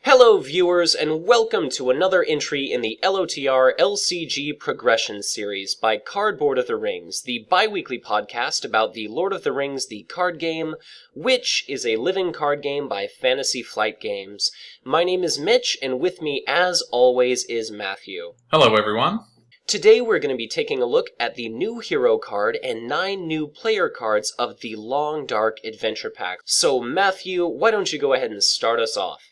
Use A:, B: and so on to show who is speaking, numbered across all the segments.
A: Hello viewers, and welcome to another entry in the LOTR LCG progression series by Cardboard of the Rings, the bi-weekly podcast about the Lord of the Rings the card game, which is a living card game by Fantasy Flight Games. My name is Mitch, and with me, as always, is Matthew.
B: Hello everyone.
A: Today we're going to be taking a look at the new hero card and 9 new player cards of the Long Dark Adventure Pack. So Matthew, why don't you go ahead and start us off?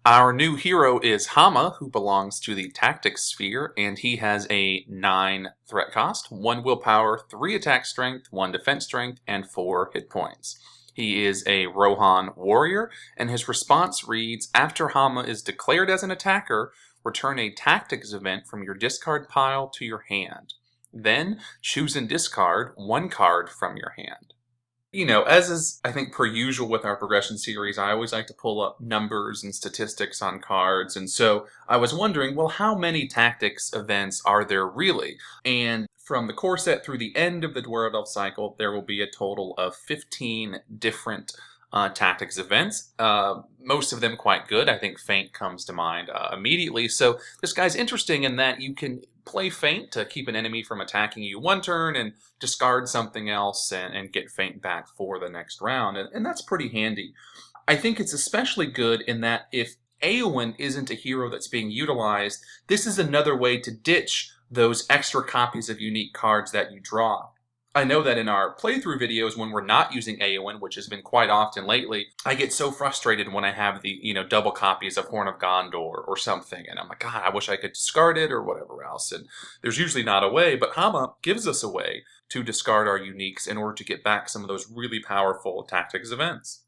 B: Our new hero is Hama, who belongs to the Tactics Sphere, and he has a 9 threat cost, 1 willpower, 3 attack strength, 1 defense strength, and 4 hit points. He is a Rohan warrior, and his response reads, after Hama is declared as an attacker, return a tactics event from your discard pile to your hand. Then, choose and discard 1 card from your hand. You know, as is, I think, per usual with our progression series, I always like to pull up numbers and statistics on cards, and so I was wondering, well, how many tactics events are there really? And from the core set through the end of the Dwarrowdelf cycle, there will be a total of 15 different tactics events, most of them quite good. I think Feint comes to mind immediately. So this guy's interesting in that you can play Feint to keep an enemy from attacking you one turn and discard something else and get Feint back for the next round. And that's pretty handy. I think it's especially good in that if Éowyn isn't a hero that's being utilized, this is another way to ditch those extra copies of unique cards that you draw. I know that in our playthrough videos, when we're not using Éowyn, which has been quite often lately, I get so frustrated when I have the, double copies of Horn of Gondor or something, and I'm like, God, I wish I could discard it or whatever else, and there's usually not a way, but Hama gives us a way to discard our uniques in order to get back some of those really powerful tactics events.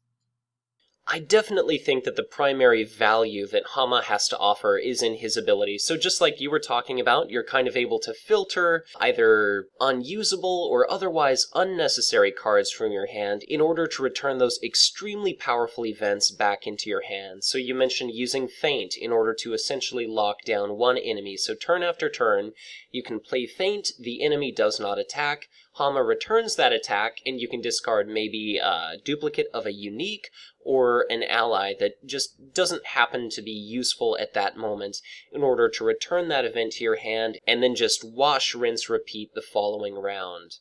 A: I definitely think that the primary value that Hama has to offer is in his ability. So just like you were talking about, you're kind of able to filter either unusable or otherwise unnecessary cards from your hand in order to return those extremely powerful events back into your hand. So you mentioned using Feint in order to essentially lock down one enemy. So turn after turn, you can play Feint, the enemy does not attack, Hama returns that attack, and you can discard maybe a duplicate of a unique or an ally that just doesn't happen to be useful at that moment in order to return that event to your hand and then just wash, rinse, repeat the following round.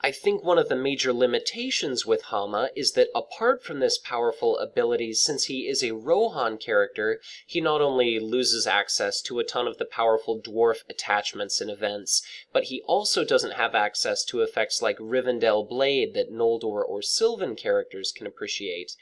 A: I think one of the major limitations with Hama is that apart from this powerful ability, since he is a Rohan character, he not only loses access to a ton of the powerful dwarf attachments and events, but he also doesn't have access to effects like Rivendell Blade that Noldor or Sylvan characters can appreciate.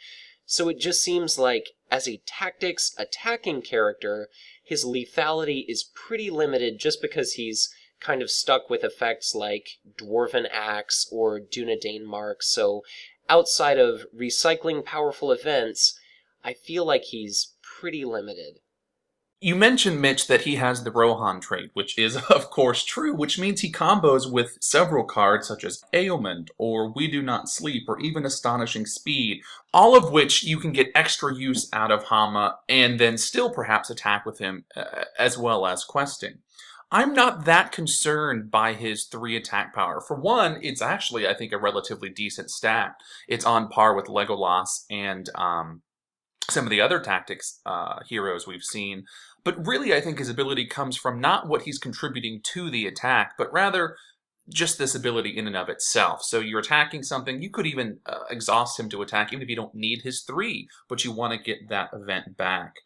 A: So it just seems like, as a tactics attacking character, his lethality is pretty limited just because he's kind of stuck with effects like Dwarven Axe or Dunedain Mark, so outside of recycling powerful events, I feel like he's pretty limited.
B: You mentioned, Mitch, that he has the Rohan trait, which is, of course, true, which means he combos with several cards such as Ailment, or We Do Not Sleep, or even Astonishing Speed, all of which you can get extra use out of Hama, and then still perhaps attack with him, as well as questing. I'm not that concerned by his 3 attack power. For one, it's actually, I think, a relatively decent stat. It's on par with Legolas and some of the other tactics heroes we've seen. But really, I think his ability comes from not what he's contributing to the attack, but rather just this ability in and of itself. So you're attacking something, you could even exhaust him to attack, even if you don't need his 3, but you want to get that event back.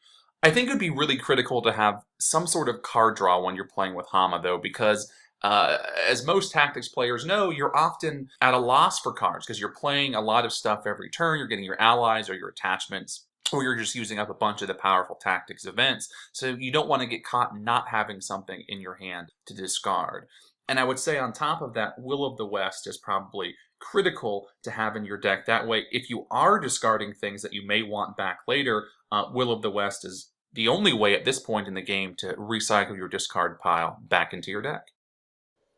B: I think it would be really critical to have some sort of card draw when you're playing with Hama, though, because as most tactics players know, you're often at a loss for cards because you're playing a lot of stuff every turn. You're getting your allies or your attachments, or you're just using up a bunch of the powerful tactics events. So you don't want to get caught not having something in your hand to discard. And I would say on top of that, Will of the West is probably critical to have in your deck. That way, if you are discarding things that you may want back later, Will of the West is the only way at this point in the game to recycle your discard pile back into your deck.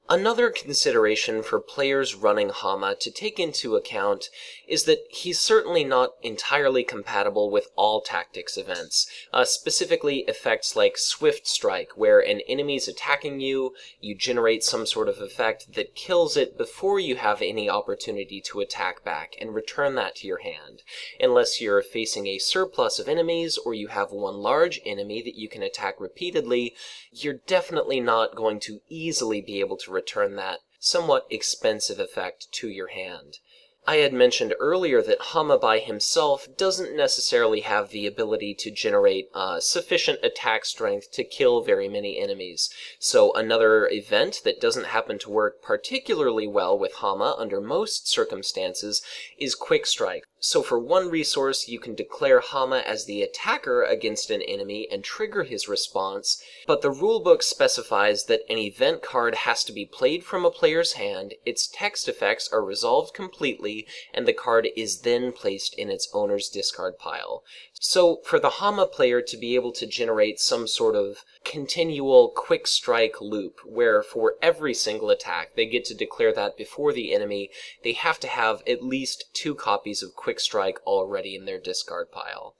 A: Another consideration for players running Hama to take into account is that he's certainly not entirely compatible with all tactics events, specifically effects like Swift Strike, where an enemy's attacking you, you generate some sort of effect that kills it before you have any opportunity to attack back and return that to your hand, unless you're facing a surplus of enemies or you have one large enemy that you can attack repeatedly. You're definitely not going to easily be able to return that somewhat expensive effect to your hand. I had mentioned earlier that Hama by himself doesn't necessarily have the ability to generate sufficient attack strength to kill very many enemies. So another event that doesn't happen to work particularly well with Hama under most circumstances is Quick Strike. So for one resource, you can declare Hama as the attacker against an enemy and trigger his response, but the rulebook specifies that an event card has to be played from a player's hand, its text effects are resolved completely, and the card is then placed in its owner's discard pile. So for the Hama player to be able to generate some sort of continual quick strike loop, where for every single attack they get to declare that before the enemy, they have to have at least 2 copies of Quick Strike already in their discard pile.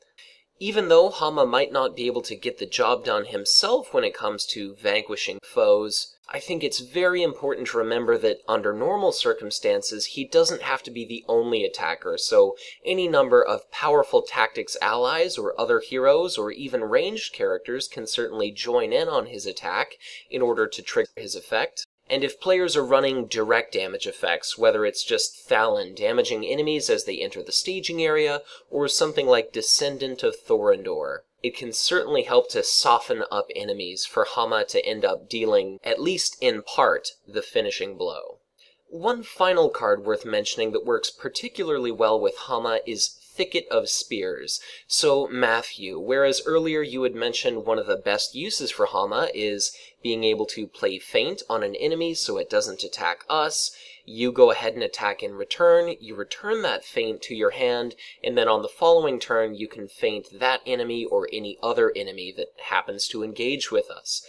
A: Even though Hama might not be able to get the job done himself when it comes to vanquishing foes, I think it's very important to remember that under normal circumstances, he doesn't have to be the only attacker, so any number of powerful tactics allies or other heroes or even ranged characters can certainly join in on his attack in order to trigger his effect. And if players are running direct damage effects, whether it's just Thalin damaging enemies as they enter the staging area, or something like Descendant of Thorondor, it can certainly help to soften up enemies for Hama to end up dealing, at least in part, the finishing blow. One final card worth mentioning that works particularly well with Hama is Thicket of Spears. So, Matthew, whereas earlier you had mentioned one of the best uses for Hama is being able to play Feint on an enemy so it doesn't attack us, you go ahead and attack in return, you return that Feint to your hand, and then on the following turn you can Feint that enemy or any other enemy that happens to engage with us.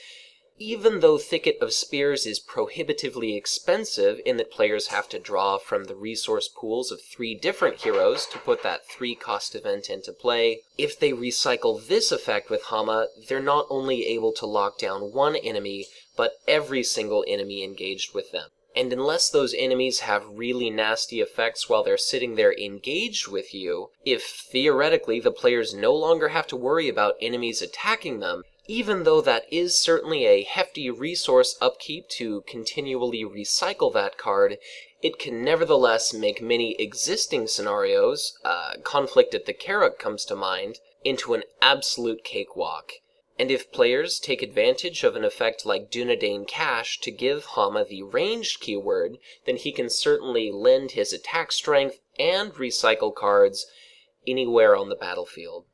A: Even though Thicket of Spears is prohibitively expensive in that players have to draw from the resource pools of 3 different heroes to put that 3-cost event into play, if they recycle this effect with Hama, they're not only able to lock down one enemy, but every single enemy engaged with them. And unless those enemies have really nasty effects while they're sitting there engaged with you, if theoretically the players no longer have to worry about enemies attacking them, even though that is certainly a hefty resource upkeep to continually recycle that card, it can nevertheless make many existing scenarios, Conflict at the Carrock comes to mind, into an absolute cakewalk. And if players take advantage of an effect like Dunedain Cash to give Hama the ranged keyword, then he can certainly lend his attack strength and recycle cards anywhere on the battlefield.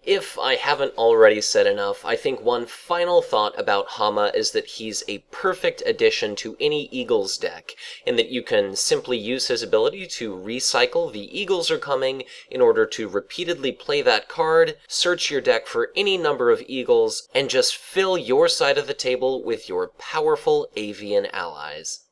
A: If I haven't already said enough, I think one final thought about Hama is that he's a perfect addition to any Eagles deck, in that you can simply use his ability to recycle the Eagles are coming in order to repeatedly play that card, search your deck for any number of Eagles, and just fill your side of the table with your powerful avian allies.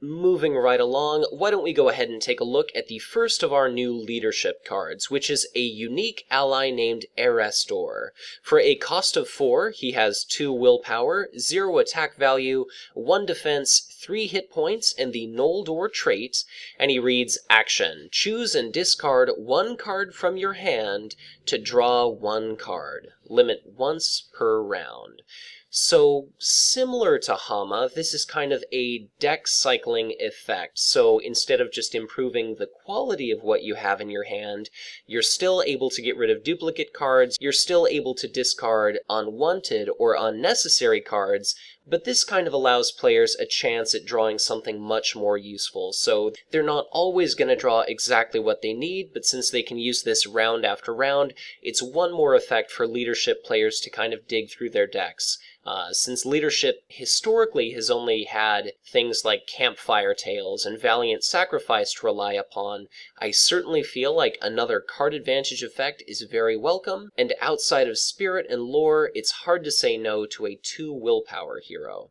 A: Moving right along, why don't we go ahead and take a look at the first of our new leadership cards, which is a unique ally named Erebor. For a cost of 4, he has 2 willpower, 0 attack value, 1 defense, 3 hit points, and the Noldor trait, and he reads, Action. Choose and discard 1 card from your hand to draw 1 card. Limit once per round. So, similar to Hama, this is kind of a deck cycling effect. So, instead of just improving the quality of what you have in your hand, you're still able to get rid of duplicate cards, you're still able to discard unwanted or unnecessary cards, but this kind of allows players a chance at drawing something much more useful. So, they're not always going to draw exactly what they need, but since they can use this round after round, it's one more effect for leadership players to kind of dig through their decks. Since leadership historically has only had things like Campfire Tales and Valiant Sacrifice to rely upon, I certainly feel like another card advantage effect is very welcome, and outside of spirit and lore, it's hard to say no to a 2 willpower hero.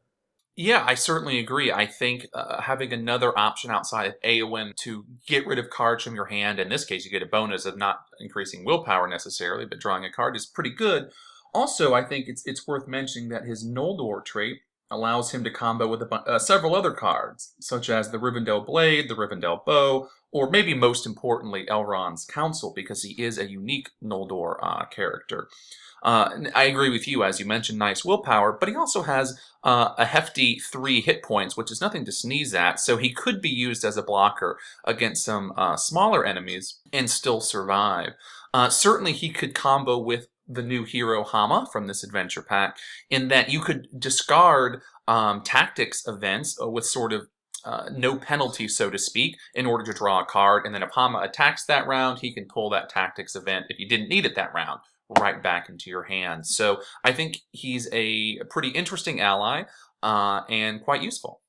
B: Yeah, I certainly agree. I think having another option outside of Eowyn to get rid of cards from your hand, in this case you get a bonus of not increasing willpower necessarily, but drawing a card is pretty good. Also, I think it's worth mentioning that his Noldor trait allows him to combo with several other cards, such as the Rivendell Blade, the Rivendell Bow, or maybe most importantly, Elrond's Counsel, because he is a unique Noldor character. I agree with you, as you mentioned, nice willpower, but he also has a hefty 3 hit points, which is nothing to sneeze at, so he could be used as a blocker against some smaller enemies and still survive. Certainly, he could combo with the new hero Hama from this adventure pack, in that you could discard tactics events with sort of no penalty, so to speak, in order to draw a card, and then if Hama attacks that round, he can pull that tactics event if you didn't need it that round right back into your hand. So I think he's a pretty interesting ally and quite useful.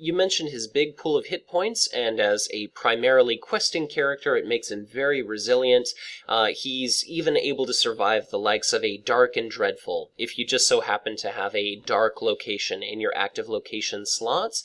A: You mentioned his big pool of hit points, and as a primarily questing character, it makes him very resilient. He's even able to survive the likes of a Dark and Dreadful, if you just so happen to have a dark location in your active location slots.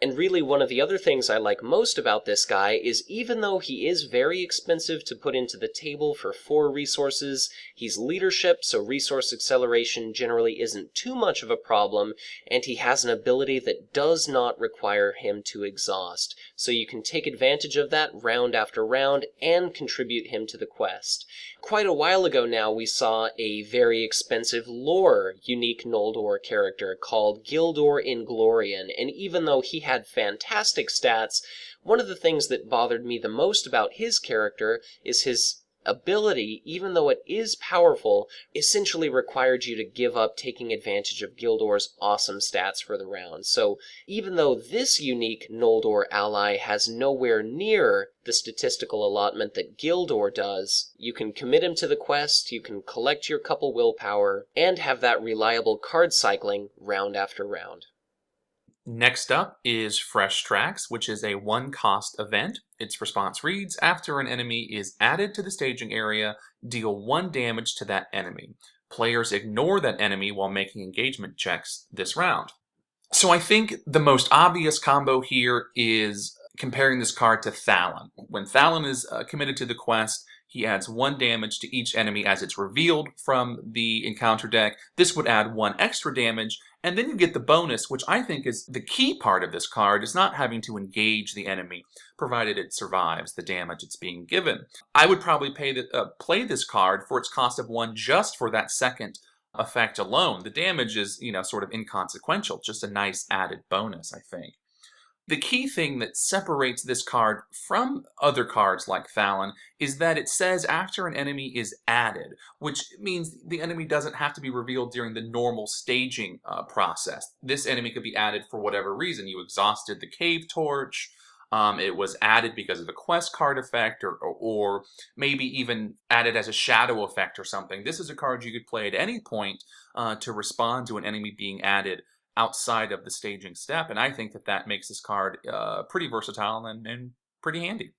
A: And really, one of the other things I like most about this guy is even though he is very expensive to put into the table for 4 resources, he's leadership, so resource acceleration generally isn't too much of a problem, and he has an ability that does not require him to exhaust, so you can take advantage of that round after round and contribute him to the quest. Quite a while ago now, we saw a very expensive lore unique Noldor character called Gildor Inglorian, and even though he had fantastic stats, one of the things that bothered me the most about his character is his ability, even though it is powerful, essentially required you to give up taking advantage of Gildor's awesome stats for the round. So even though this unique Noldor ally has nowhere near the statistical allotment that Gildor does, you can commit him to the quest, you can collect your couple willpower, and have that reliable card cycling round after round.
B: Next up is Fresh Tracks, which is a 1-cost event. Its response reads, after an enemy is added to the staging area, deal 1 damage to that enemy. Players ignore that enemy while making engagement checks this round. So I think the most obvious combo here is comparing this card to Thalon. When Thalon is committed to the quest, he adds 1 damage to each enemy as it's revealed from the encounter deck. This would add 1 extra damage, and then you get the bonus, which I think is the key part of this card, is not having to engage the enemy, provided it survives the damage it's being given. I would probably play this card for its cost of 1 just for that second effect alone. The damage is, sort of inconsequential, just a nice added bonus, I think. The key thing that separates this card from other cards like Thalon is that it says after an enemy is added, which means the enemy doesn't have to be revealed during the normal staging process. This enemy could be added for whatever reason. You exhausted the cave torch, it was added because of a quest card effect, or maybe even added as a shadow effect or something. This is a card you could play at any point to respond to an enemy being added outside of the staging step, and I think that makes this card pretty versatile and pretty handy.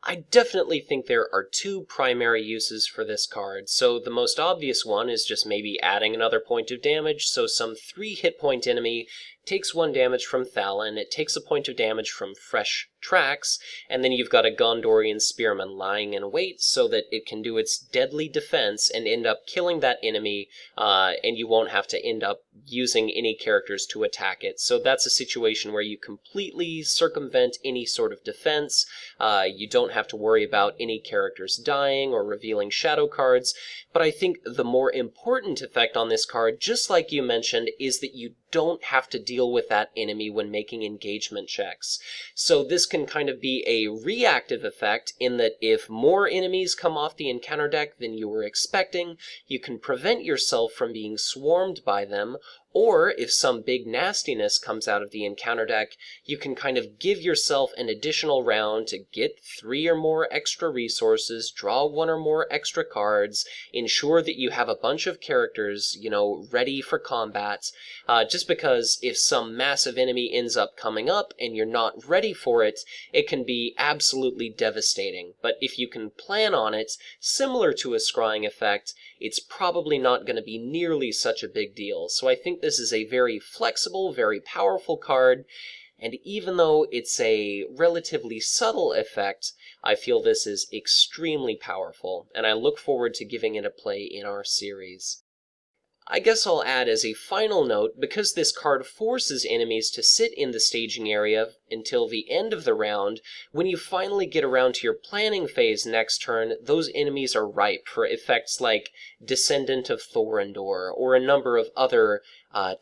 A: I definitely think there are 2 primary uses for this card. So the most obvious one is just maybe adding another point of damage, so some 3 hit point enemy takes 1 damage from Thalon, it takes a point of damage from Fresh Tracks, and then you've got a Gondorian Spearman lying in wait so that it can do its deadly defense and end up killing that enemy, and you won't have to end up using any characters to attack it. So that's a situation where you completely circumvent any sort of defense. You don't have to worry about any characters dying or revealing shadow cards, but I think the more important effect on this card, just like you mentioned, is that you don't have to deal with that enemy when making engagement checks. So this can kind of be a reactive effect in that if more enemies come off the encounter deck than you were expecting, you can prevent yourself from being swarmed by them, or if some big nastiness comes out of the encounter deck, you can kind of give yourself an additional round to get 3 or more extra resources, draw 1 or more extra cards, ensure that you have a bunch of characters, ready for combat, just because if some massive enemy ends up coming up and you're not ready for it, it can be absolutely devastating. But if you can plan on it, similar to a scrying effect, it's probably not going to be nearly such a big deal. So I think this is a very flexible, very powerful card, and even though it's a relatively subtle effect, I feel this is extremely powerful, and I look forward to giving it a play in our series. I guess I'll add as a final note, because this card forces enemies to sit in the staging area until the end of the round, when you finally get around to your planning phase next turn, those enemies are ripe for effects like Descendant of Thorondor, or a number of other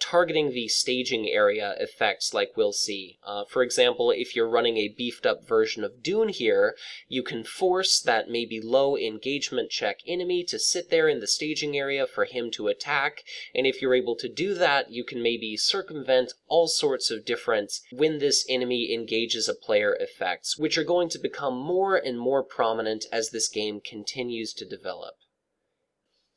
A: targeting the staging area effects like we'll see. For example, if you're running a beefed up version of Dune here, you can force that maybe low engagement check enemy to sit there in the staging area for him to attack, and if you're able to do that, you can maybe circumvent all sorts of different when this enemy engages a player effects, which are going to become more and more prominent as this game continues to develop.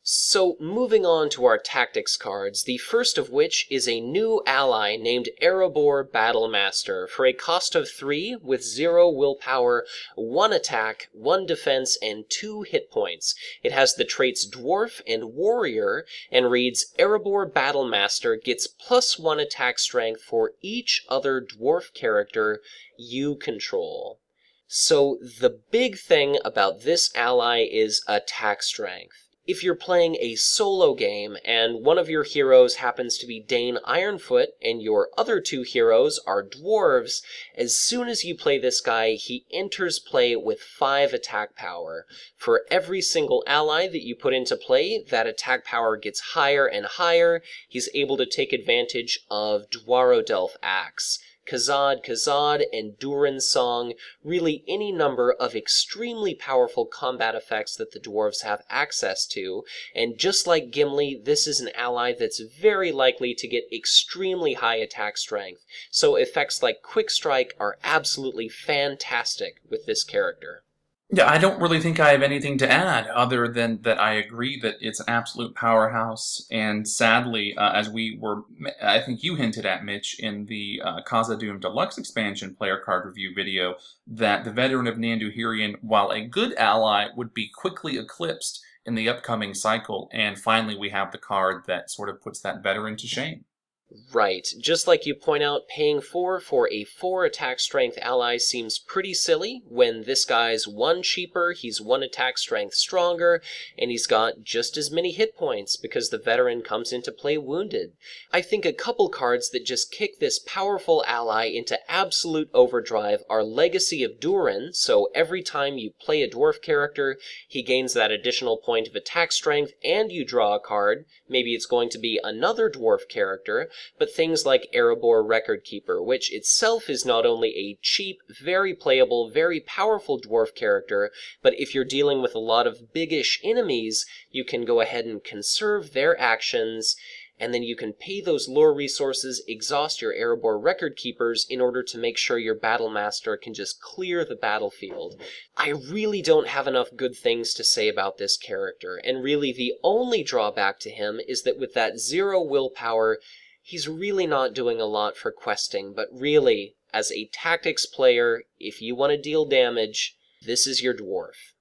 A: So, moving on to our tactics cards, the first of which is a new ally named Erebor Battlemaster for a cost of 3 with 0 willpower, 1 attack, 1 defense, and 2 hit points. It has the traits Dwarf and Warrior, and reads, Erebor Battlemaster gets +1 attack strength for each other dwarf character you control. So, the big thing about this ally is attack strength. If you're playing a solo game and one of your heroes happens to be Dane Ironfoot and your other 2 heroes are dwarves, as soon as you play this guy, he enters play with 5 attack power. For every single ally that you put into play, that attack power gets higher and higher. He's able to take advantage of Dwarrowdelf Axe, Kazad, and Durin's Song, really any number of extremely powerful combat effects that the dwarves have access to, and just like Gimli, this is an ally that's very likely to get extremely high attack strength, so effects like Quick Strike are absolutely fantastic with this character.
B: Yeah, I don't really think I have anything to add other than that I agree that it's an absolute powerhouse. And sadly, I think you hinted at, Mitch, in the Khazad-dûm Deluxe expansion player card review video, that the Veteran of Nandû-Hírien, while a good ally, would be quickly eclipsed in the upcoming cycle. And finally, we have the card that sort of puts that veteran to shame.
A: Right. Just like you point out, paying 4 for a 4 attack strength ally seems pretty silly when this guy's 1 cheaper, he's 1 attack strength stronger, and he's got just as many hit points because the veteran comes into play wounded. I think a couple cards that just kick this powerful ally into absolute overdrive are Legacy of Durin, so every time you play a dwarf character, he gains that additional point of attack strength and you draw a card. Maybe it's going to be another dwarf character, but things like Erebor Record Keeper, which itself is not only a cheap, very playable, very powerful dwarf character, but if you're dealing with a lot of biggish enemies, you can go ahead and conserve their actions, and then you can pay those lore resources, exhaust your Erebor Record Keepers in order to make sure your Battlemaster can just clear the battlefield. I really don't have enough good things to say about this character, and really the only drawback to him is that with that 0 willpower, he's really not doing a lot for questing, but really, as a tactics player, if you want to deal damage, this is your dwarf.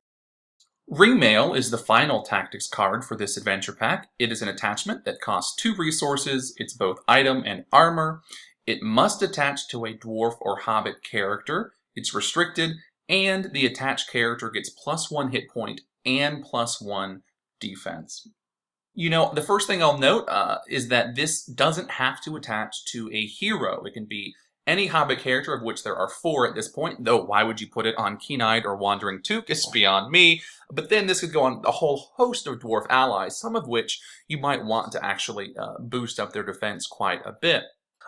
B: Ringmail is the final tactics card for this adventure pack. It is an attachment that costs 2 resources. It's both item and armor. It must attach to a dwarf or hobbit character. It's restricted, and the attached character gets +1 hit point and +1 defense. You know, the first thing I'll note is that this doesn't have to attach to a hero. It can be any hobbit character, of which there are 4 at this point, though why would you put it on Keen-Eyed or Wandering Took is beyond me. But then this could go on a whole host of dwarf allies, some of which you might want to actually boost up their defense quite a bit.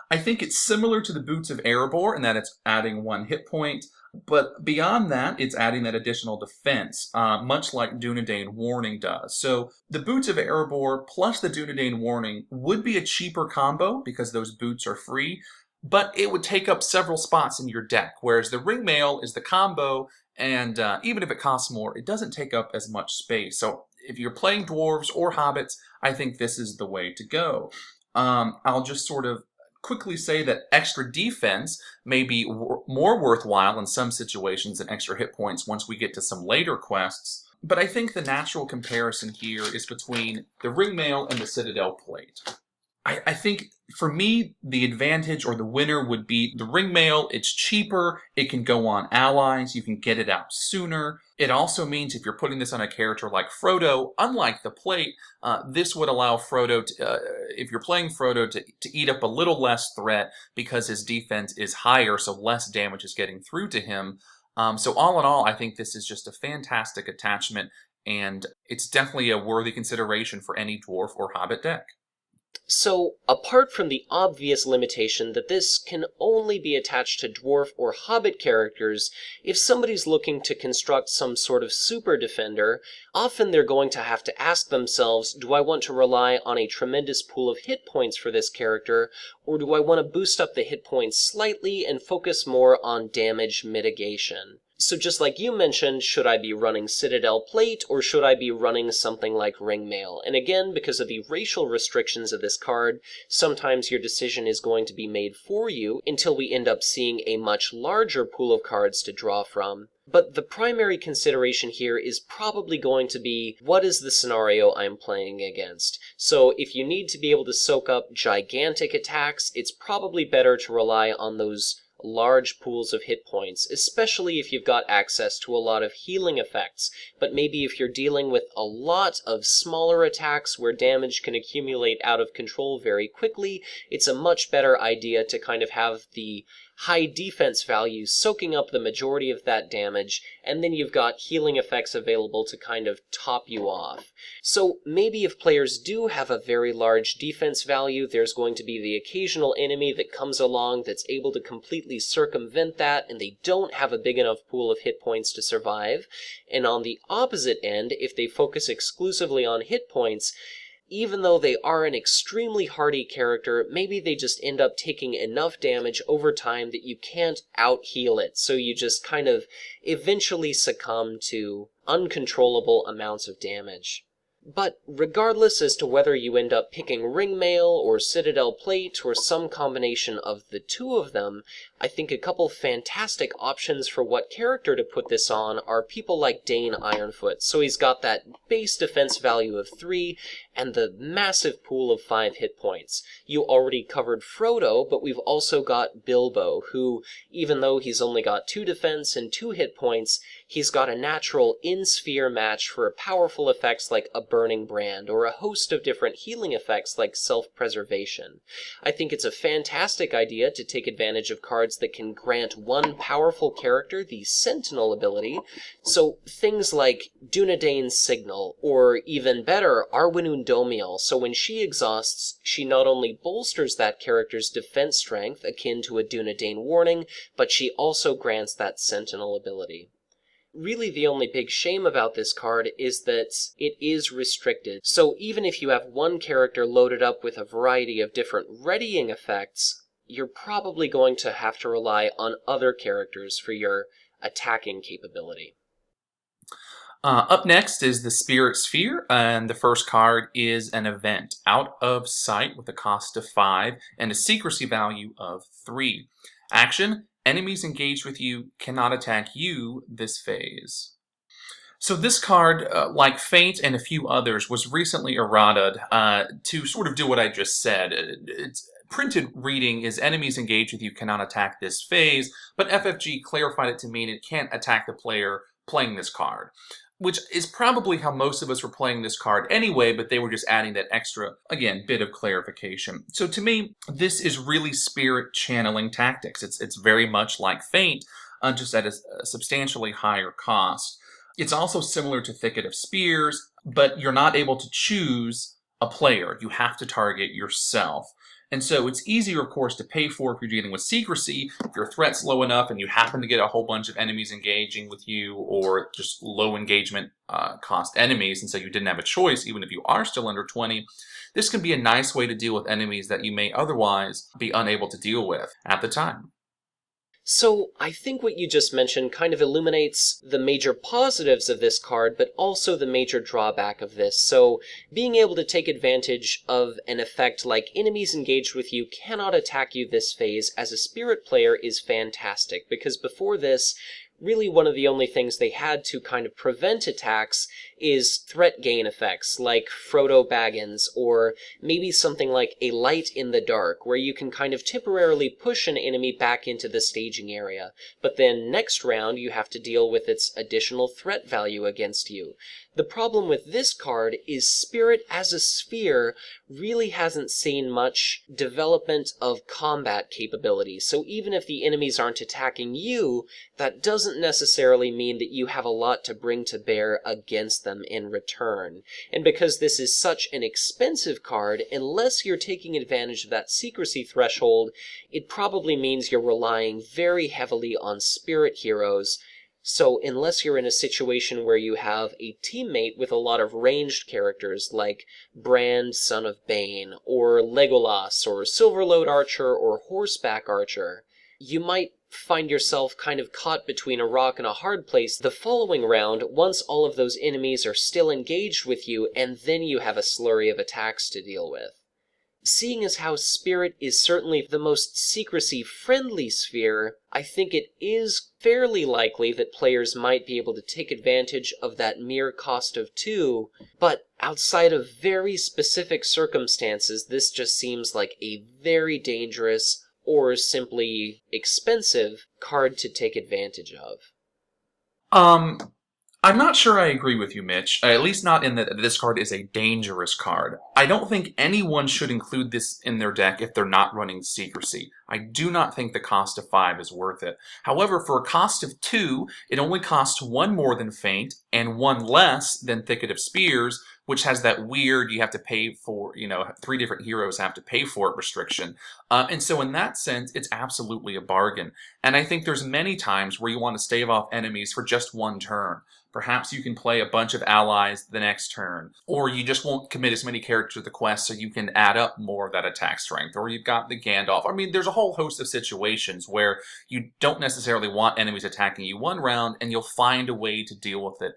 B: I think it's similar to the Boots of Erebor in that it's adding 1 hit point, but beyond that, it's adding that additional defense, much like Dunedain Warning does. So the Boots of Erebor plus the Dunedain Warning would be a cheaper combo because those boots are free, but it would take up several spots in your deck, whereas the Ringmail is the combo, and even if it costs more, it doesn't take up as much space. So if you're playing dwarves or hobbits, I think this is the way to go. I'll just sort of quickly say that extra defense may be more worthwhile in some situations than extra hit points once we get to some later quests, but I think the natural comparison here is between the Ringmail and the Citadel Plate. I think for me, the advantage or the winner would be the ring mail. It's cheaper. It can go on allies. You can get it out sooner. It also means if you're putting this on a character like Frodo, unlike the plate, this would allow Frodo, if you're playing Frodo, to eat up a little less threat because his defense is higher, so less damage is getting through to him. So all in all, I think this is just a fantastic attachment, and it's definitely a worthy consideration for any dwarf or hobbit deck.
A: So, apart from the obvious limitation that this can only be attached to dwarf or hobbit characters, if somebody's looking to construct some sort of super defender, often they're going to have to ask themselves, do I want to rely on a tremendous pool of hit points for this character, or do I want to boost up the hit points slightly and focus more on damage mitigation? So just like you mentioned, should I be running Citadel Plate, or should I be running something like Ringmail? And again, because of the racial restrictions of this card, sometimes your decision is going to be made for you until we end up seeing a much larger pool of cards to draw from. But the primary consideration here is probably going to be, what is the scenario I'm playing against? So if you need to be able to soak up gigantic attacks, it's probably better to rely on those large pools of hit points, especially if you've got access to a lot of healing effects. But maybe if you're dealing with a lot of smaller attacks where damage can accumulate out of control very quickly, it's a much better idea to kind of have the high defense values soaking up the majority of that damage, and then you've got healing effects available to kind of top you off. So maybe if players do have a very large defense value, there's going to be the occasional enemy that comes along that's able to completely circumvent that, and they don't have a big enough pool of hit points to survive. And on the opposite end, if they focus exclusively on hit points, even though they are an extremely hardy character, maybe they just end up taking enough damage over time that you can't out-heal it, so you just kind of eventually succumb to uncontrollable amounts of damage. But regardless as to whether you end up picking Ringmail or Citadel Plate or some combination of the two of them, I think a couple fantastic options for what character to put this on are people like Dane Ironfoot. So he's got that base defense value of 3 and the massive pool of 5 hit points. You already covered Frodo, but we've also got Bilbo, who, even though he's only got 2 defense and 2 hit points, he's got a natural in-sphere match for powerful effects like a Burning Brand, or a host of different healing effects like Self-Preservation. I think it's a fantastic idea to take advantage of cards that can grant one powerful character the Sentinel ability, so things like Dunedain's Signal, or even better, Arwen Undomiel, so when she exhausts, she not only bolsters that character's defense strength, akin to a Dunedain Warning, but she also grants that Sentinel ability. Really, the only big shame about this card is that it is restricted. So even if you have one character loaded up with a variety of different readying effects, you're probably going to have to rely on other characters for your attacking capability.
B: Up next is the Spirit Sphere, and the first card is an event, Out of Sight, with a cost of 5 and a secrecy value of 3. Action: enemies engaged with you cannot attack you this phase. So this card, like Feint and a few others, was recently errataed to sort of do what I just said. Its printed reading is enemies engaged with you cannot attack this phase, but FFG clarified it to mean it can't attack the player playing this card, which is probably how most of us were playing this card anyway, but they were just adding that extra, again, bit of clarification. So to me, this is really spirit channeling tactics. It's very much like Feint, just at a substantially higher cost. It's also similar to Thicket of Spears, but you're not able to choose a player. You have to target yourself. And so it's easier, of course, to pay for if you're dealing with secrecy, if your threat's low enough and you happen to get a whole bunch of enemies engaging with you, or just low engagement cost enemies, and so you didn't have a choice, even if you are still under 20. This can be a nice way to deal with enemies that you may otherwise be unable to deal with at the time.
A: So, I think what you just mentioned kind of illuminates the major positives of this card, but also the major drawback of this. So, being able to take advantage of an effect like enemies engaged with you cannot attack you this phase as a spirit player is fantastic, because before this, really one of the only things they had to kind of prevent attacks is threat gain effects, like Frodo Baggins, or maybe something like a light in the dark, where you can kind of temporarily push an enemy back into the staging area, but then next round you have to deal with its additional threat value against you. The problem with this card is Spirit as a sphere really hasn't seen much development of combat capability, so even if the enemies aren't attacking you, that doesn't necessarily mean that you have a lot to bring to bear against them in return. And because this is such an expensive card, unless you're taking advantage of that secrecy threshold, it probably means you're relying very heavily on spirit heroes. So unless you're in a situation where you have a teammate with a lot of ranged characters like Brand, Son of Bane, or Legolas, or Silverlode Archer, or Horseback Archer, you might find yourself kind of caught between a rock and a hard place the following round once all of those enemies are still engaged with you, and then you have a slurry of attacks to deal with. Seeing as how Spirit is certainly the most secrecy-friendly sphere, I think it is fairly likely that players might be able to take advantage of that mere cost of 2, but outside of very specific circumstances, this just seems like a very dangerous, or simply expensive, card to take advantage of.
B: I'm not sure I agree with you, Mitch. At least not in that this card is a dangerous card. I don't think anyone should include this in their deck if they're not running Secrecy. I do not think the cost of 5 is worth it. However, for a cost of 2, it only costs 1 more than Feint and 1 less than Thicket of Spears, which has that weird, you have to pay for, 3 different heroes have to pay for it restriction. And so in that sense, it's absolutely a bargain. And I think there's many times where you want to stave off enemies for just 1 turn. Perhaps you can play a bunch of allies the next turn, or you just won't commit as many characters to the quest so you can add up more of that attack strength, or you've got the Gandalf. I mean, there's a whole host of situations where you don't necessarily want enemies attacking you 1 round, and you'll find a way to deal with it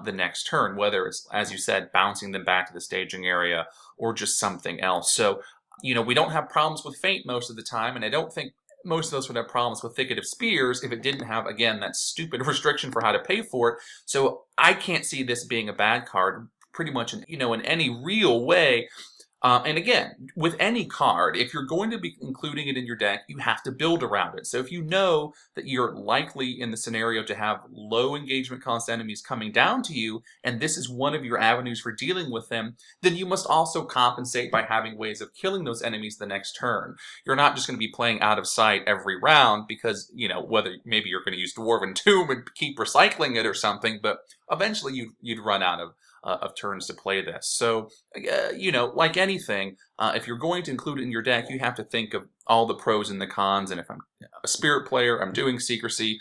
B: the next turn, whether it's, as you said, bouncing them back to the staging area, or just something else. So, we don't have problems with Feint most of the time, and I don't think most of us would have problems with Thicket of Spears if it didn't have, again, that stupid restriction for how to pay for it. So I can't see this being a bad card pretty much in any real way. And again, with any card, if you're going to be including it in your deck, you have to build around it. So if you know that you're likely in the scenario to have low engagement cost enemies coming down to you, and this is one of your avenues for dealing with them, then you must also compensate by having ways of killing those enemies the next turn. You're not just going to be playing out of sight every round because, whether maybe you're going to use Dwarven Tomb and keep recycling it or something, but eventually you'd run out of turns to play this. So, like anything, if you're going to include it in your deck, you have to think of all the pros and the cons. And if I'm a Spirit player, I'm doing Secrecy,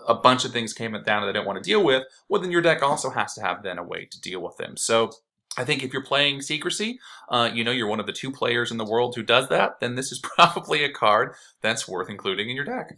B: a bunch of things came down that I don't want to deal with, well, then your deck also has to have then a way to deal with them. So I think if you're playing Secrecy, you're one of the 2 players in the world who does that, then this is probably a card that's worth including in your deck.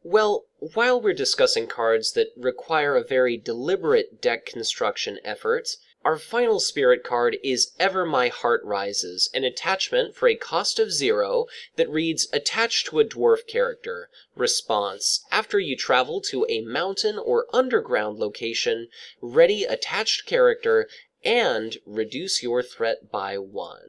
A: Well, while we're discussing cards that require a very deliberate deck construction effort, our final Spirit card is Ever My Heart Rises, an attachment for a cost of 0 that reads, attached to a dwarf character. Response: after you travel to a mountain or underground location, ready attached character and reduce your threat by 1.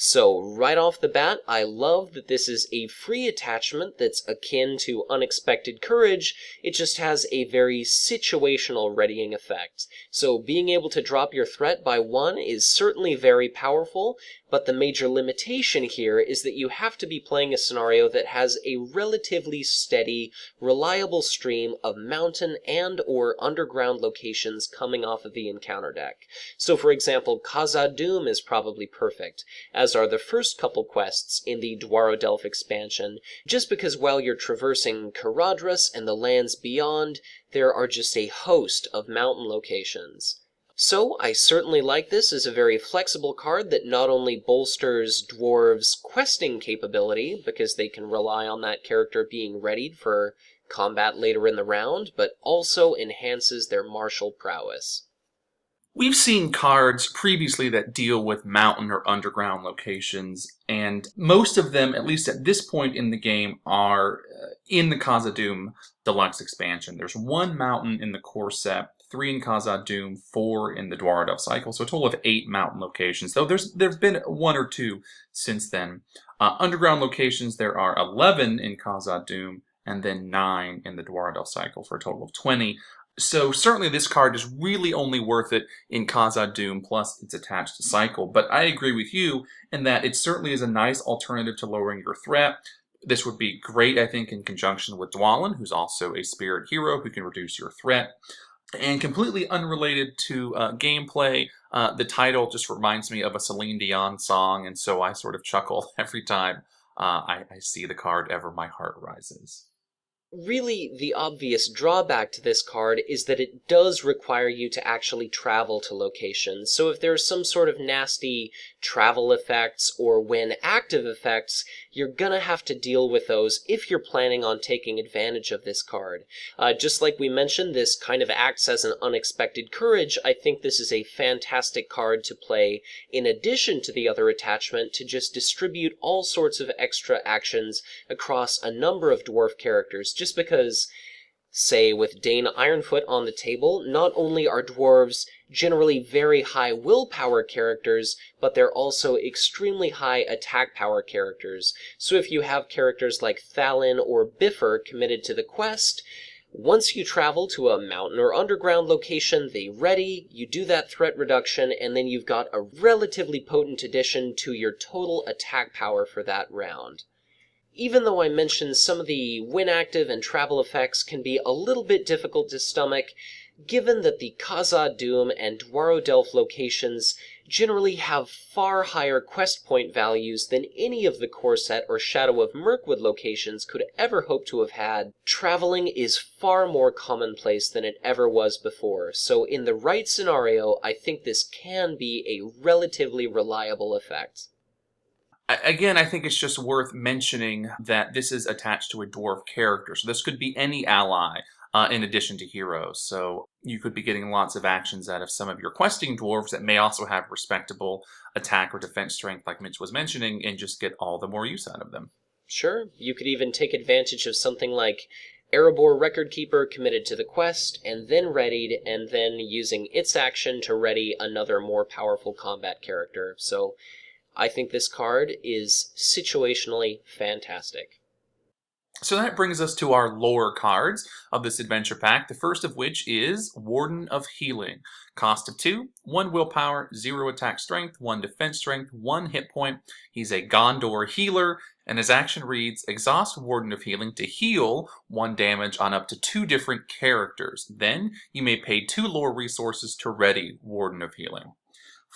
A: So, right off the bat, I love that this is a free attachment that's akin to Unexpected Courage. It just has a very situational readying effect. So, being able to drop your threat by 1 is certainly very powerful, but the major limitation here is that you have to be playing a scenario that has a relatively steady, reliable stream of mountain and or underground locations coming off of the encounter deck. So, for example, Khazad-dûm is probably perfect, as are the first couple quests in the Dwarrowdelf expansion, just because while you're traversing Caradhras and the lands beyond, there are just a host of mountain locations. So, I certainly like this as a very flexible card that not only bolsters dwarves' questing capability, because they can rely on that character being readied for combat later in the round, but also enhances their martial prowess.
B: We've seen cards previously that deal with mountain or underground locations, and most of them, at least at this point in the game, are in the Khazad-dûm Deluxe expansion. There's 1 mountain in the core set, 3 in Khazad-dûm, 4 in the Dwarrowdelf cycle, so a total of 8 mountain locations, though there's been 1 or 2 since then. Underground locations, there are 11 in Khazad-dûm, and then 9 in the Dwarrowdelf cycle, for a total of 20. So certainly this card is really only worth it in Khazad-dûm, plus it's attached to Cycle. But I agree with you in that it certainly is a nice alternative to lowering your threat. This would be great, I think, in conjunction with Dwalin, who's also a spirit hero who can reduce your threat. And completely unrelated to gameplay, the title just reminds me of a Celine Dion song, and so I sort of chuckle every time I see the card Ever My Heart Rises.
A: Really, the obvious drawback to this card is that it does require you to actually travel to locations. So if there's some sort of nasty travel effects or when active effects, you're gonna have to deal with those if you're planning on taking advantage of this card. Just like we mentioned, this kind of acts as an unexpected courage. I think this is a fantastic card to play in addition to the other attachment to just distribute all sorts of extra actions across a number of dwarf characters. Just because, say, with Dane Ironfoot on the table, not only are dwarves generally very high willpower characters, but they're also extremely high attack power characters. So if you have characters like Thalin or Bifur committed to the quest, once you travel to a mountain or underground location, they ready, you do that threat reduction, and then you've got a relatively potent addition to your total attack power for that round. Even though I mentioned some of the when active and travel effects can be a little bit difficult to stomach, given that the Khazad-dûm and Dwarrowdelf locations generally have far higher quest point values than any of the core set or Shadow of Mirkwood locations could ever hope to have had, traveling is far more commonplace than it ever was before. So in the right scenario, I think this can be a relatively reliable effect.
B: Again, I think it's just worth mentioning that this is attached to a dwarf character. So this could be any ally in addition to heroes. So you could be getting lots of actions out of some of your questing dwarves that may also have respectable attack or defense strength, like Mitch was mentioning, and just get all the more use out of them.
A: Sure, you could even take advantage of something like Erebor Record Keeper committed to the quest, and then readied, and then using its action to ready another more powerful combat character. So I think this card is situationally fantastic.
B: So that brings us to our lore cards of this adventure pack, the first of which is Warden of Healing. Cost of 2, 1 willpower, 0 attack strength, 1 defense strength, 1 hit point. He's a Gondor healer, and his action reads, exhaust Warden of Healing to heal 1 damage on up to 2 different characters. Then you may pay 2 lore resources to ready Warden of Healing.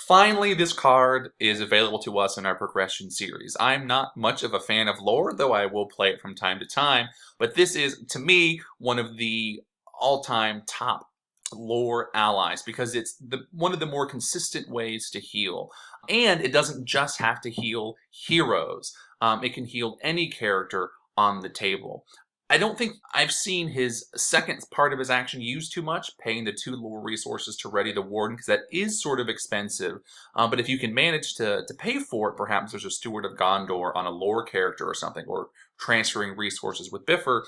B: Finally, this card is available to us in our progression series. I'm not much of a fan of lore, though I will play it from time to time, but this is, to me, one of the all-time top lore allies because it's one of the more consistent ways to heal. And it doesn't just have to heal heroes. It can heal any character on the table. I don't think I've seen his second part of his action used too much, paying the 2 lore resources to ready the Warden, because that is sort of expensive. But if you can manage to pay for it, perhaps there's a Steward of Gondor on a lore character or something, or transferring resources with Bifur,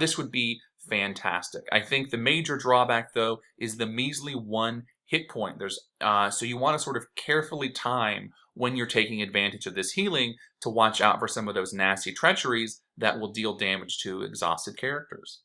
B: this would be fantastic. I think the major drawback, though, is the measly 1 hit point. So you want to sort of carefully time when you're taking advantage of this healing to watch out for some of those nasty treacheries that will deal damage to exhausted characters.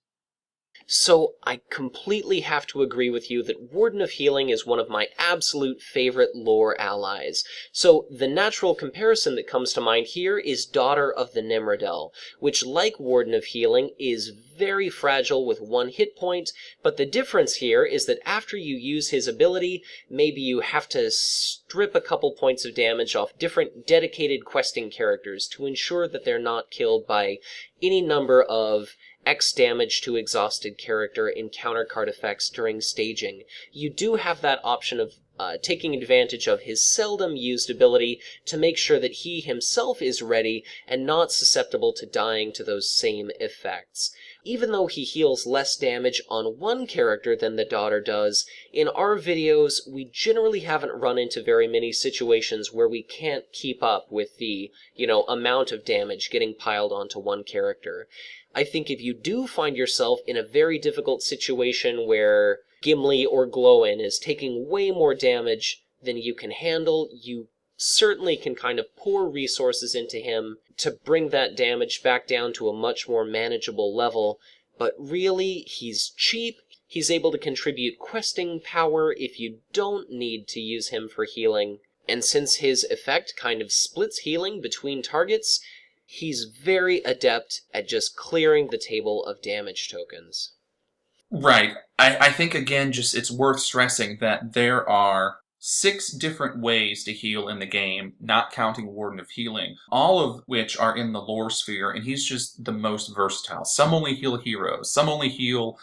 A: So I completely have to agree with you that Warden of Healing is one of my absolute favorite lore allies. So the natural comparison that comes to mind here is Daughter of the Nimrodel, which, like Warden of Healing, is very fragile with 1 hit point, but the difference here is that after you use his ability, maybe you have to strip a couple points of damage off different dedicated questing characters to ensure that they're not killed by any number of X damage to exhausted character encounter card effects during staging. You do have that option of taking advantage of his seldom used ability to make sure that he himself is ready and not susceptible to dying to those same effects. Even though he heals less damage on one character than the daughter does, in our videos we generally haven't run into very many situations where we can't keep up with the, amount of damage getting piled onto one character. I think if you do find yourself in a very difficult situation where Gimli or Glowin is taking way more damage than you can handle, you certainly can kind of pour resources into him to bring that damage back down to a much more manageable level. But really, he's cheap, he's able to contribute questing power if you don't need to use him for healing, and since his effect kind of splits healing between targets, he's very adept at just clearing the table of damage tokens.
B: Right. I think, again, just it's worth stressing that there are 6 different ways to heal in the game, not counting Warden of Healing, all of which are in the lore sphere, and he's just the most versatile. Some only heal heroes, some only heal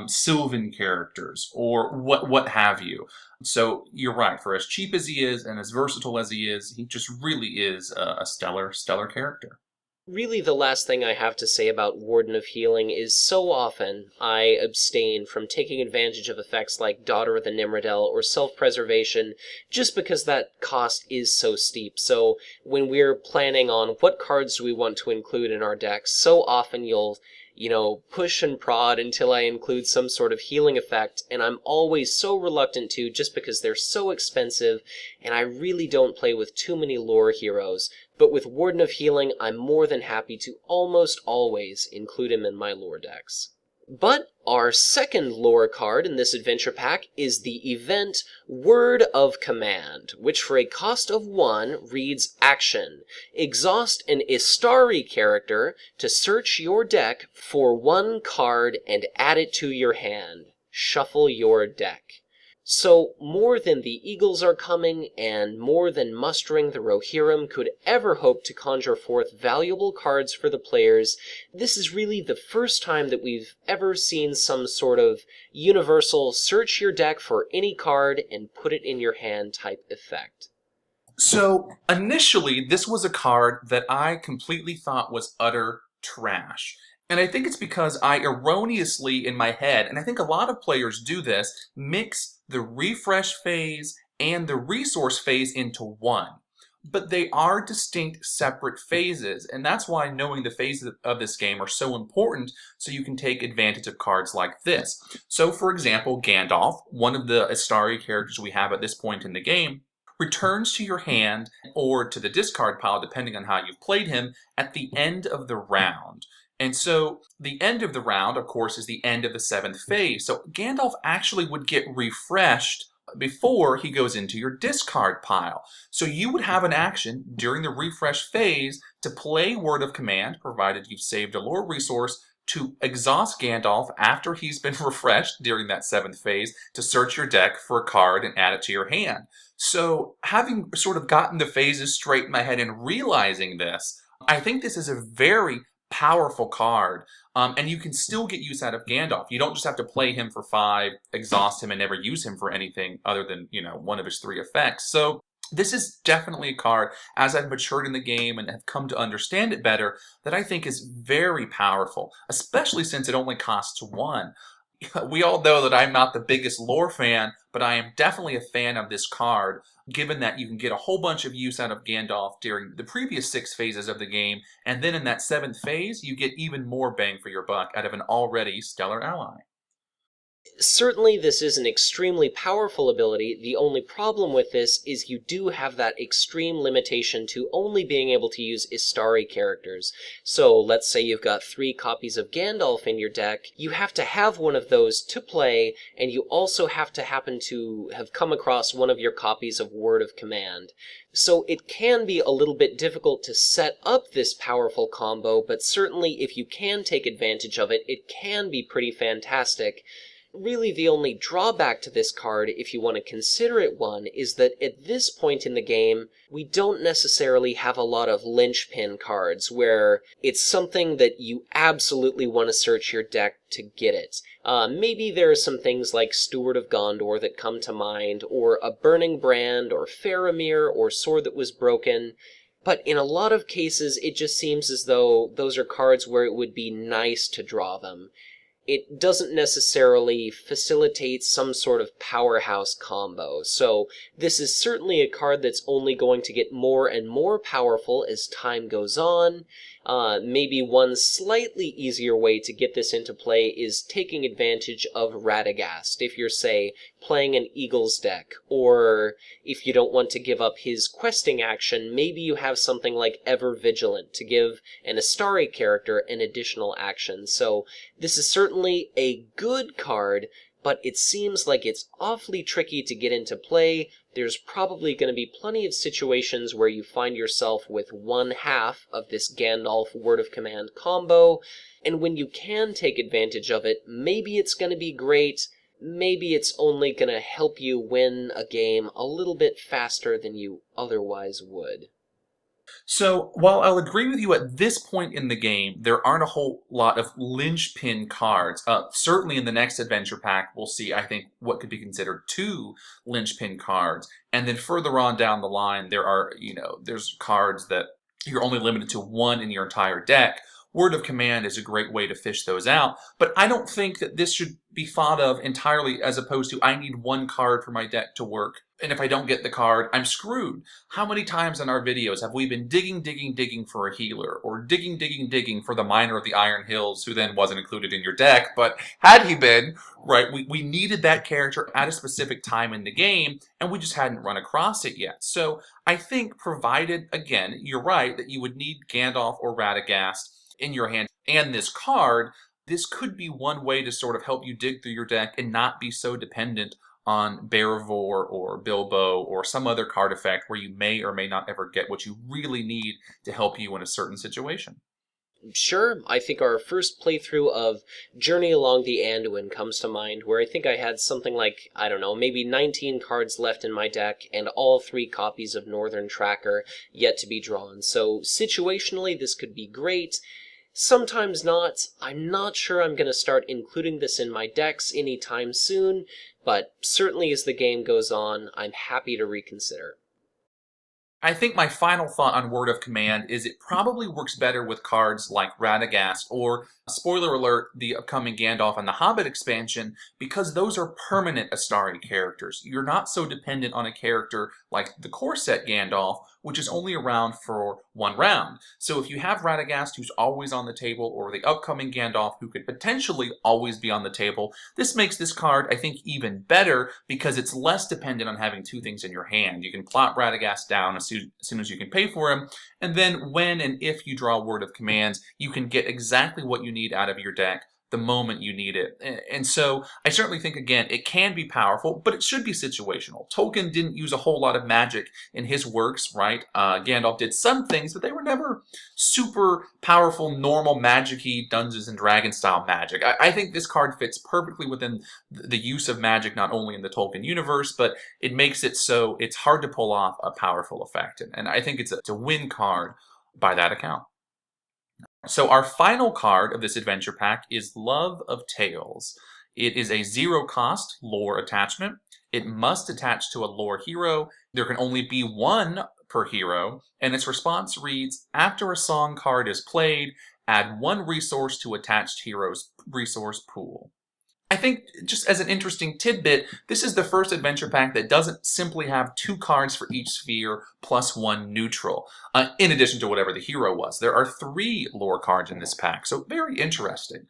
B: Sylvan characters, or what have you. So you're right, for as cheap as he is and as versatile as he just really is a stellar character.
A: Really, the last thing I have to say about Warden of Healing is so often I abstain from taking advantage of effects like Daughter of the Nimrodel or Self-Preservation just because that cost is so steep. So when we're planning on what cards do we want to include in our deck, so often you'll push and prod until I include some sort of healing effect, and I'm always so reluctant to just because they're so expensive, and I really don't play with too many lore heroes. But with Warden of Healing, I'm more than happy to almost always include him in my lore decks. But our second lore card in this adventure pack is the event Word of Command, which for a cost of 1 reads Action. Exhaust an Istari character to search your deck for 1 card and add it to your hand. Shuffle your deck. So, more than the Eagles Are Coming, and more than mustering the Rohirrim could ever hope to conjure forth valuable cards for the players, this is really the first time that we've ever seen some sort of universal search your deck for any card and put it in your hand type effect.
B: So, initially, this was a card that I completely thought was utter trash. And I think it's because I erroneously, in my head, and I think a lot of players do this, mix the refresh phase and the resource phase into one. But they are distinct, separate phases, and that's why knowing the phases of this game are so important so you can take advantage of cards like this. So, for example, Gandalf, one of the Istari characters we have at this point in the game, returns to your hand or to the discard pile, depending on how you've played him, at the end of the round. And so the end of the round, of course, is the end of the 7th phase. So Gandalf actually would get refreshed before he goes into your discard pile. So you would have an action during the refresh phase to play Word of Command, provided you've saved a lore resource, to exhaust Gandalf after he's been refreshed during that 7th phase to search your deck for a card and add it to your hand. So having sort of gotten the phases straight in my head and realizing this, I think this is a very powerful card, and you can still get use out of Gandalf. You don't just have to play him for 5, exhaust him, and never use him for anything other than, one of his 3 effects. So this is definitely a card, as I've matured in the game and have come to understand it better, that I think is very powerful, especially since it only costs 1. We all know that I'm not the biggest lore fan, but I am definitely a fan of this card, given that you can get a whole bunch of use out of Gandalf during the previous 6 phases of the game, and then in that 7th phase, you get even more bang for your buck out of an already stellar ally.
A: Certainly this is an extremely powerful ability. The only problem with this is you do have that extreme limitation to only being able to use Istari characters. So let's say you've got 3 copies of Gandalf in your deck, you have to have one of those to play, and you also have to happen to have come across one of your copies of Word of Command. So it can be a little bit difficult to set up this powerful combo, but certainly if you can take advantage of it, it can be pretty fantastic. Really, the only drawback to this card, if you want to consider it one, is that at this point in the game, we don't necessarily have a lot of linchpin cards, where it's something that you absolutely want to search your deck to get it. Maybe there are some things like Steward of Gondor that come to mind, or a Burning Brand, or Faramir, or Sword That Was Broken. But in a lot of cases, it just seems as though those are cards where it would be nice to draw them. It doesn't necessarily facilitate some sort of powerhouse combo, so this is certainly a card that's only going to get more and more powerful as time goes on. Maybe one slightly easier way to get this into play is taking advantage of Radagast, if you're, say, playing an Eagles deck, or if you don't want to give up his questing action, maybe you have something like Ever Vigilant to give an Astari character an additional action. So this is certainly a good card, but it seems like it's awfully tricky to get into play. There's probably going to be plenty of situations where you find yourself with one half of this Gandalf Word of Command combo, and when you can take advantage of it, maybe it's going to be great, maybe it's only going to help you win a game a little bit faster than you otherwise would.
B: So, while I'll agree with you at this point in the game, there aren't a whole lot of linchpin cards. Certainly in the next adventure pack, we'll see, I think, what could be considered 2 linchpin cards. And then further on down the line, there's cards that you're only limited to 1 in your entire deck. Word of Command is a great way to fish those out, but I don't think that this should be thought of entirely as opposed to I need 1 card for my deck to work, and if I don't get the card, I'm screwed. How many times in our videos have we been digging for a healer, or digging for the Miner of the Iron Hills, who then wasn't included in your deck, but had he been, right, we needed that character at a specific time in the game, and we just hadn't run across it yet. So I think, provided, again, you're right, that you would need Gandalf or Radagast in your hand and this card, this could be one way to sort of help you dig through your deck and not be so dependent on Erebor or Bilbo or some other card effect where you may or may not ever get what you really need to help you in a certain situation.
A: Sure, I think our first playthrough of Journey Along the Anduin comes to mind, where I think I had something like, I don't know, maybe 19 cards left in my deck, and all 3 copies of Northern Tracker yet to be drawn. So situationally, this could be great. Sometimes not. I'm not sure I'm going to start including this in my decks anytime soon, but certainly as the game goes on, I'm happy to reconsider.
B: I think my final thought on Word of Command is it probably works better with cards like Radagast or, spoiler alert, the upcoming Gandalf and the Hobbit expansion, because those are permanent Astari characters. You're not so dependent on a character like the core set Gandalf, which is only around for 1 round. So if you have Radagast, who's always on the table, or the upcoming Gandalf, who could potentially always be on the table, this makes this card, I think, even better because it's less dependent on having 2 things in your hand. You can plop Radagast down as soon as you can pay for him, and then when and if you draw Word of Commands, you can get exactly what you need out of your deck the moment you need it. And so I certainly think, again, it can be powerful, but it should be situational. Tolkien didn't use a whole lot of magic in his works, right? Gandalf did some things, but they were never super powerful, normal, magic-y Dungeons & Dragons style magic. I think this card fits perfectly within the use of magic, not only in the Tolkien universe, but it makes it so it's hard to pull off a powerful effect. And I think it's a win card by that account. So our final card of this adventure pack is Love of Tales. It is a 0-cost lore attachment. It must attach to a lore hero. There can only be 1 per hero, and its response reads, after a song card is played, add 1 resource to attached hero's resource pool. I think, just as an interesting tidbit, this is the first adventure pack that doesn't simply have 2 cards for each sphere plus 1 neutral, in addition to whatever the hero was. There are 3 lore cards in this pack, so very interesting.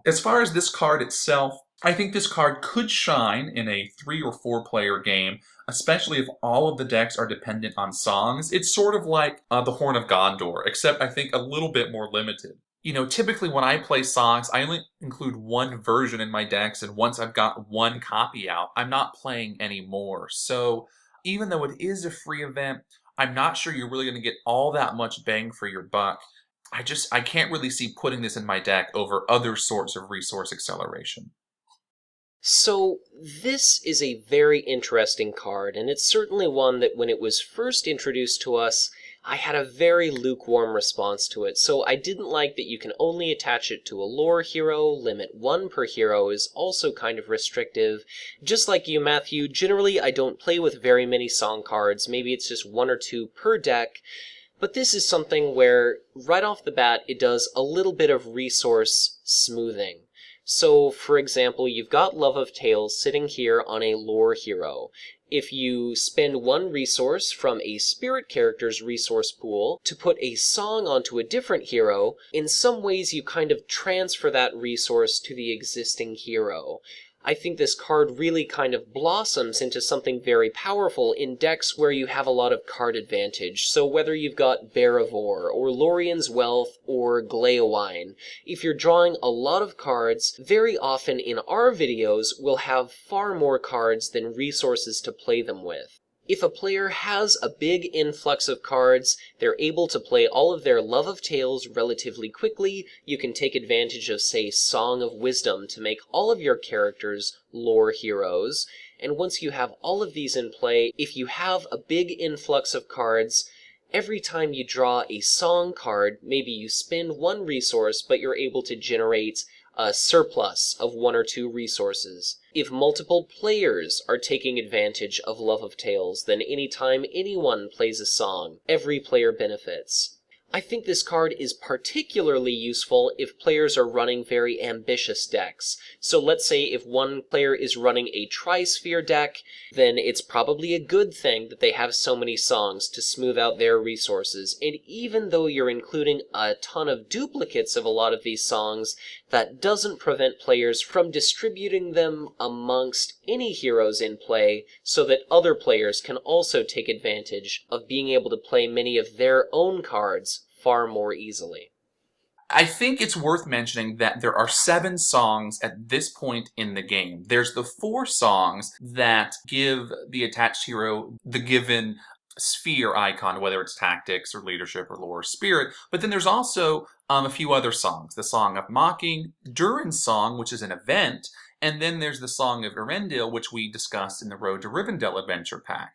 B: As far as this card itself, I think this card could shine in a 3 or 4 player game, especially if all of the decks are dependent on songs. It's sort of like the Horn of Gondor, except I think a little bit more limited. You know, typically when I play songs, I only include 1 version in my decks, and once I've got 1 copy out, I'm not playing anymore. So even though it is a free event, I'm not sure you're really going to get all that much bang for your buck. I can't really see putting this in my deck over other sorts of resource acceleration.
A: So, this is a very interesting card, and it's certainly one that when it was first introduced to us, I had a very lukewarm response to it. So I didn't like that you can only attach it to a lore hero, limit 1 per hero is also kind of restrictive. Just like you, Matthew, generally I don't play with very many song cards, maybe it's just 1 or 2 per deck, but this is something where, right off the bat, it does a little bit of resource smoothing. So, for example, you've got Love of Tales sitting here on a lore hero. If you spend 1 resource from a spirit character's resource pool to put a song onto a different hero, in some ways you kind of transfer that resource to the existing hero. I think this card really kind of blossoms into something very powerful in decks where you have a lot of card advantage. So whether you've got Erebor, or Lorien's Wealth, or Gleowine, if you're drawing a lot of cards, very often in our videos we'll have far more cards than resources to play them with. If a player has a big influx of cards, they're able to play all of their Love of Tales relatively quickly. You can take advantage of, say, Song of Wisdom to make all of your characters lore heroes. And once you have all of these in play, if you have a big influx of cards, every time you draw a song card, maybe you spend 1 resource, but you're able to generate a surplus of 1 or 2 resources. If multiple players are taking advantage of Love of Tales, then anytime anyone plays a song, every player benefits. I think this card is particularly useful if players are running very ambitious decks. So let's say if one player is running a Tri-Sphere deck, then it's probably a good thing that they have so many songs to smooth out their resources. And even though you're including a ton of duplicates of a lot of these songs, that doesn't prevent players from distributing them amongst any heroes in play so that other players can also take advantage of being able to play many of their own cards far more easily.
B: I think it's worth mentioning that there are 7 songs at this point in the game. There's the 4 songs that give the attached hero the given sphere icon, whether it's tactics or leadership or lore or spirit. But then there's also a few other songs. The Song of Mocking, Durin's Song, which is an event, and then there's the Song of Erendil, which we discussed in the Road to Rivendell adventure pack,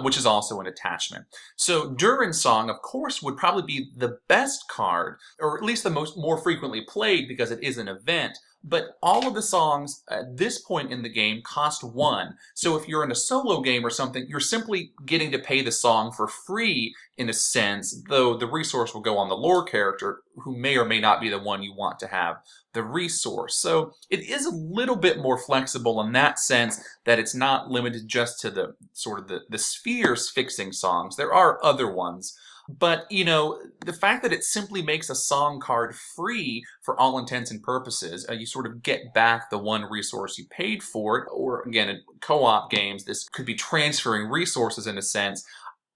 B: which is also an attachment. So Durin's Song, of course, would probably be the best card, or at least the more frequently played because it is an event. But all of the songs at this point in the game cost 1. So if you're in a solo game or something, you're simply getting to pay the song for free in a sense, though the resource will go on the lore character, who may or may not be the one you want to have the resource. So it is a little bit more flexible in that sense that it's not limited just to the sort of the spheres fixing songs. There are other ones. But, the fact that it simply makes a song card free for all intents and purposes, you sort of get back the 1 resource you paid for it, or again, in co-op games, this could be transferring resources in a sense.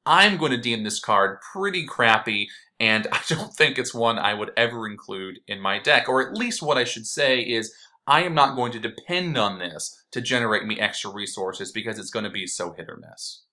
B: I'm going to deem this card pretty crappy, and I don't think it's one I would ever include in my deck. Or at least what I should say is, I am not going to depend on this to generate me extra resources because it's going to be so hit or miss.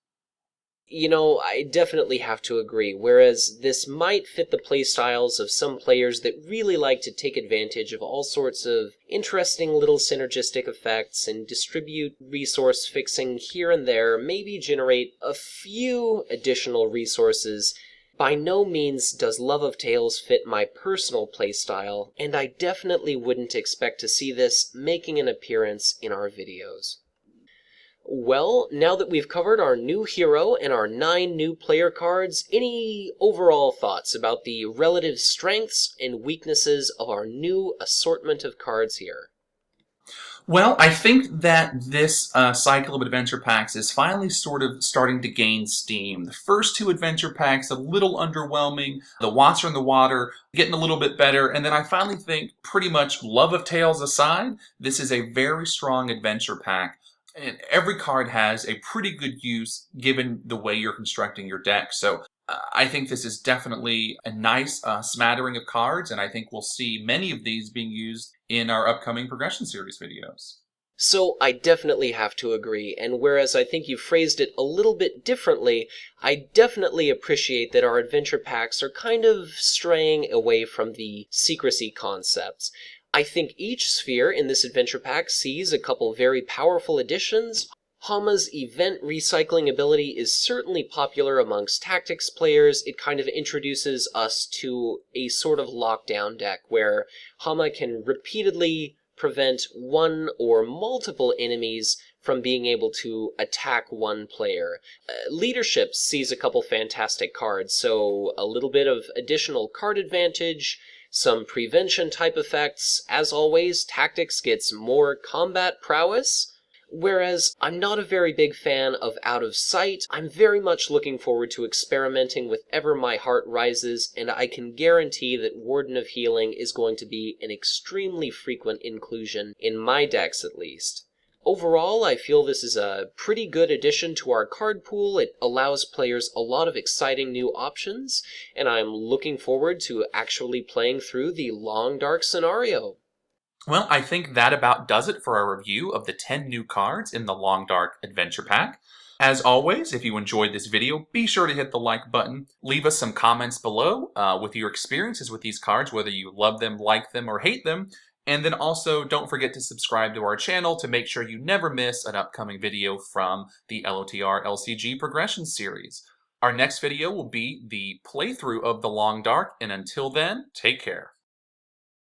A: I definitely have to agree. Whereas this might fit the playstyles of some players that really like to take advantage of all sorts of interesting little synergistic effects and distribute resource fixing here and there, maybe generate a few additional resources. By no means does Love of Tales fit my personal playstyle, and I definitely wouldn't expect to see this making an appearance in our videos. Well, now that we've covered our new hero and our 9 new player cards, any overall thoughts about the relative strengths and weaknesses of our new assortment of cards here?
B: Well, I think that this cycle of adventure packs is finally sort of starting to gain steam. The first 2 adventure packs, a little underwhelming. The Watcher in the Water, getting a little bit better. And then I finally think, pretty much Love of Tales aside, this is a very strong adventure pack. And every card has a pretty good use given the way you're constructing your deck. So I think this is definitely a nice smattering of cards, and I think we'll see many of these being used in our upcoming Progression Series videos.
A: So I definitely have to agree, and whereas I think you phrased it a little bit differently, I definitely appreciate that our adventure packs are kind of straying away from the secrecy concepts. I think each sphere in this adventure pack sees a couple very powerful additions. Hama's event recycling ability is certainly popular amongst tactics players. It kind of introduces us to a sort of lockdown deck where Hama can repeatedly prevent one or multiple enemies from being able to attack one player. Leadership sees a couple fantastic cards, so a little bit of additional card advantage, some prevention type effects. As always, tactics gets more combat prowess. Whereas I'm not a very big fan of Out of Sight, I'm very much looking forward to experimenting with Ever My Heart Rises, and I can guarantee that Warden of Healing is going to be an extremely frequent inclusion, in my decks at least. Overall, I feel this is a pretty good addition to our card pool. It allows players a lot of exciting new options, and I'm looking forward to actually playing through the Long Dark scenario.
B: Well, I think that about does it for our review of the 10 new cards in the Long Dark Adventure Pack. As always, if you enjoyed this video, be sure to hit the like button. Leave us some comments below with your experiences with these cards, whether you love them, like them, or hate them. And then also, don't forget to subscribe to our channel to make sure you never miss an upcoming video from the LOTR LCG Progression Series. Our next video will be the playthrough of the Long Dark, and until then, take care.